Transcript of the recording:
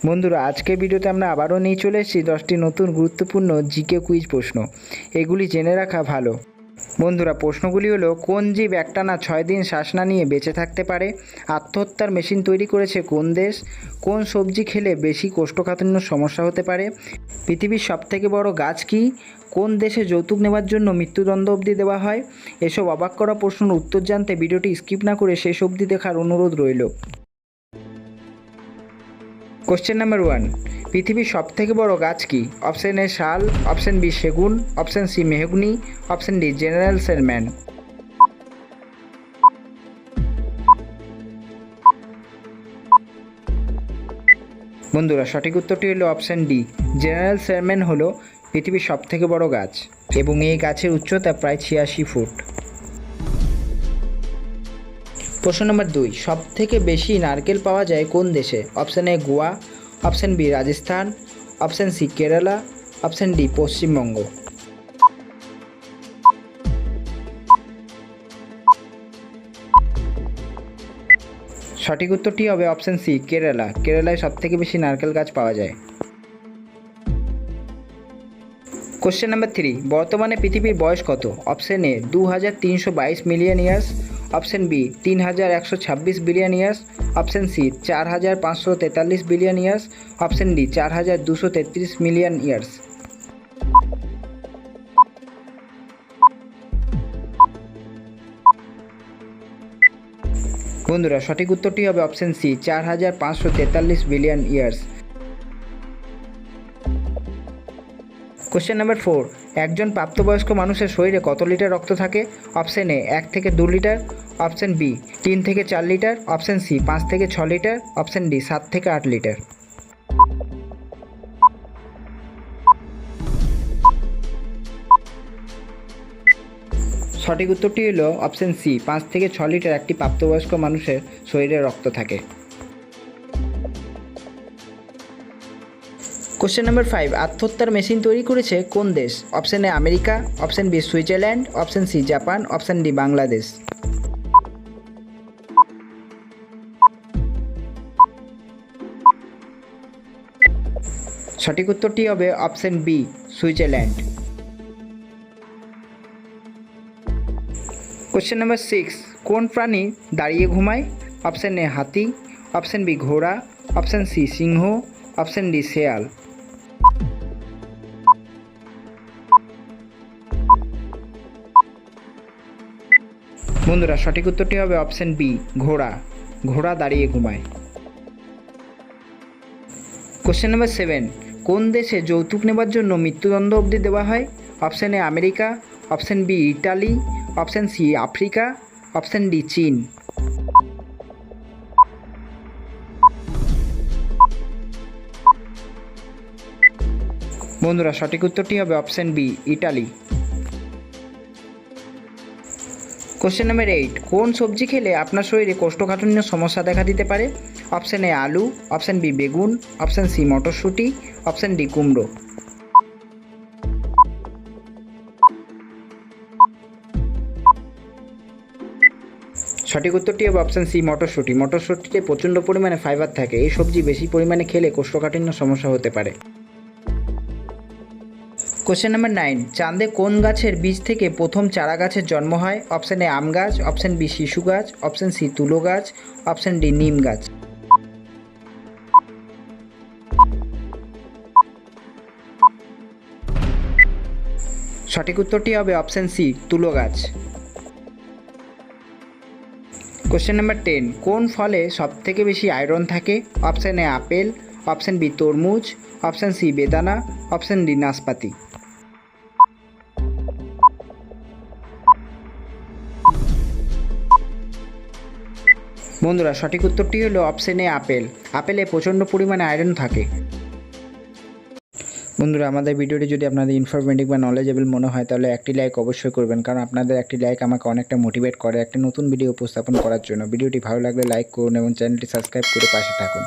বন্ধুরা, আজকের ভিডিওতে আমরা আবারও নিয়ে চলে এসেছি 10টি নতুন গুরুত্বপূর্ণ জিকে কুইজ প্রশ্ন। এগুলি জেনে রাখা ভালো। বন্ধুরা, প্রশ্নগুলি হলো: কোন জীব একটানা 6 দিন শ্বাস না নিয়ে বেঁচে থাকতে পারে? আত্মহত্যার মেশিন তৈরি করেছে কোন দেশ? কোন সবজি খেলে বেশি কোষ্ঠকাঠিন্যর সমস্যা হতে পারে? পৃথিবীর সবথেকে বড় গাছ কী? কোন দেশে যৌতুক নেওয়ার জন্য মৃত্যুদণ্ড অবধি দেওয়া হয়? এসব অবাক করা প্রশ্নের উত্তর জানতে ভিডিওটি স্কিপ না করে শেষ অবধি দেখার অনুরোধ রইল। কোশ্চেন নাম্বার 1, পৃথিবীর সবথেকে বড় গাছ কি? অপশন এ শাল, অপশন বি সেগুন, option C mahogany, option D General Sherman. বন্ধুরা, সঠিক উত্তরটি হলো অপশন ডি, জেনারেল সেরম্যান হলো পৃথিবীর সবথেকে বড় গাছ এবং এই গাছের উচ্চতা প্রায় 86 ফুট। প্রশ্ন নম্বর 2, সবথেকে বেশি নারকেল পাওয়া যায় কোন দেশে? Option A Goa, option B Rajasthan, option C Kerala, option D Paschimbanga. সঠিক উত্তরটি হবে অপশন সি কেরালা। কেরালায় সবথেকে বেশি নারকেল গাছ পাওয়া যায়। কোশ্চেন নাম্বার 3, বর্তমানে পৃথিবীর বয়স কত? Option A 2322 million years, option B 3126 billion years, option C 4543 billion years, option D 4233 million years. বন্ধুরা, সঠিক উত্তরটি হবে option C 4543 billion years. Question number 4, একজন প্রাপ্তবয়স্ক মানুষের শরীরে কত লিটার রক্ত থাকে? অপশন এ 1 থেকে 2 লিটার, অপশন বি 3 থেকে 4 লিটার, অপশন সি 5 থেকে 6 লিটার, অপশন ডি 7 থেকে 8 লিটার। সঠিক উত্তরটি হলো অপশন সি 5 থেকে 6 লিটার একটি প্রাপ্তবয়স্ক মানুষের শরীরে রক্ত থাকে। কোশ্চেন নাম্বার 5, আত্মহত্যার মেশিন তৈরি করেছে কোন দেশ? Option A America, option B Switzerland, option C Japan, option D Bangladesh. সঠিক উত্তরটি হবে option B Switzerland. Question number 6, কোন প্রাণী দাঁড়িয়ে ঘুমায়? অপশন এ হাতি, অপশন বি ঘোড়া, অপশন সি সিংহ, অপশন ডি শেয়াল। বন্ধুরা, সঠিক উত্তরটি হবে অপশন বি ঘোড়া। ঘোড়া দাঁড়িয়ে ঘুমায়। কোশ্চেন নাম্বার 7, কোন দেশে যৌতুক নেবার জন্য মৃত্যুদণ্ড অবধি দেওয়া হয়? Option A America, option B Italy, option C Africa, option D চীন। বন্ধুরা, সঠিক উত্তরটি হবে option B Italy. Question number 8, কোন সবজি খেলে আপনার শরীরে কোষ্ঠকাঠিন্যের সমস্যা দেখা দিতে পারে? অপশন এ আলু, অপশন বি বেগুন, অপশন সি মটরশুঁটি, অপশন ডি কুমড়ো। সঠিক উত্তরটি হবে অপশন সি মটরশুঁটি। মটরশুঁটিতে প্রচণ্ড পরিমাণে ফাইবার থাকে। এই সবজি বেশি পরিমাণে খেলে কোষ্ঠকাঠিন্য সমস্যা হতে পারে। কোশ্চেন নাম্বার 9, চাঁদে কোন গাছের বীজ থেকে প্রথম চারা গাছের জন্ম হয়? অপশন এ আম গাছ, অপশন বি শিশু গাছ, অপশন সি তুলো গাছ, অপশন ডি নিম গাছ। সঠিক উত্তরটি হবে অপশন সি তুলো গাছ। কোশ্চেন নাম্বার 10, কোন ফলে সবথেকে বেশি আয়রন থাকে? Option A apple, option B তরমুজ, অপশন সি বেদানা, অপশন ডি নাশপাতি। বন্ধুরা, সঠিক উত্তরটি হলো অপশন এ আপেল। আপেলে প্রচণ্ড পরিমাণে আয়রন থাকে। বন্ধুরা, আমাদের ভিডিওটি যদি আপনাদের ইনফরমেটিভ বা নলেজেবল মনে হয় তাহলে একটি লাইক অবশ্যই করবেন, কারণ আপনাদের একটি লাইক আমাকে অনেকটা মোটিভেট করে একটি নতুন ভিডিও উপস্থাপন করার জন্য। ভিডিওটি ভালো লাগলে লাইক করুন এবং চ্যানেলটি সাবস্ক্রাইব করে পাশে থাকুন।